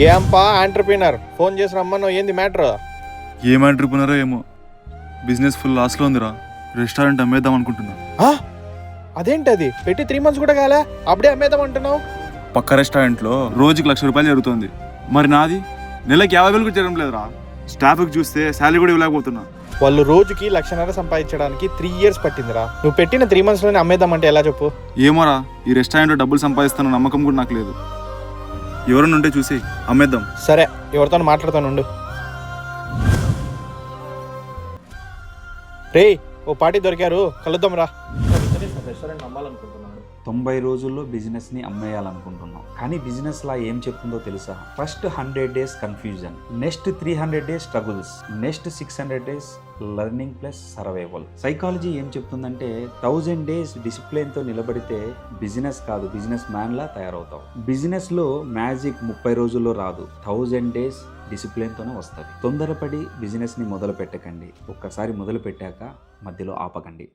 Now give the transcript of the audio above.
ఏంపా entrepreneur phone చేసి రమ్మను, ఏంది మ్యాటర్? ఏం ఆంటర్ప్రినరో ఏమో, బిజినెస్ ఫుల్ లాస్లో ఉందిరా. రెస్టారెంట్ అమ్మేద్దాం అనుకుంటున్నా. అదేంటది పెట్టి 3 months కూడా కాలే, అప్పుడే అమ్మేద్దాం అంటున్నావు? పక్క రెస్టారెంట్లో రోజుకి ₹1,00,000 జరుగుతుంది. మరి నాది నెలకి 50,000 కూడా జరగడం లేదురా. స్టాఫ్కి చూస్తే శాలరీ కూడా ఇవ్వలేకపోతున్నా. వాళ్ళు రోజుకి 1,00,000 సంపాదించడానికి 3 years పట్టిందిరా. నువ్వు పెట్టిన 3 months లోనే అమ్మేద్దామంటే ఎలా చెప్పు? ఏమోరా, ఈ రెస్టారెంట్లో డబ్బులు సంపాదిస్తున్న నమ్మకం కూడా నాకు లేదు. ఎవరన్నా ఉంటే చూసి అమ్మేద్దాం. సరే, ఎవరితో మాట్లాడుతానుండు. రే, ఓ పార్టీ దొరికారు, కలుద్దాం రా. రెస్టారెంట్ అమ్మాలనుకుంటున్నాను. 90 రోజుల్లో బిజినెస్ని అమ్మేయాలనుకుంటున్నాం. కానీ బిజినెస్ లా ఏం చెప్తుందో తెలుసా? First 100 days confusion, next 300 days struggles, next 600 days learning plus survival. Psychology ఏం చెప్తుందంటే 1000 days డిసిప్లిన్తో నిలబడితే బిజినెస్ కాదు, బిజినెస్ మ్యాన్లా తయారవుతావు. బిజినెస్లో మ్యాజిక్ 30 రోజుల్లో రాదు, 1000 days డిసిప్లిన్తోనే వస్తుంది. తొందరపడి బిజినెస్ని మొదలు పెట్టకండి. ఒక్కసారి మొదలు పెట్టాక మధ్యలో ఆపకండి.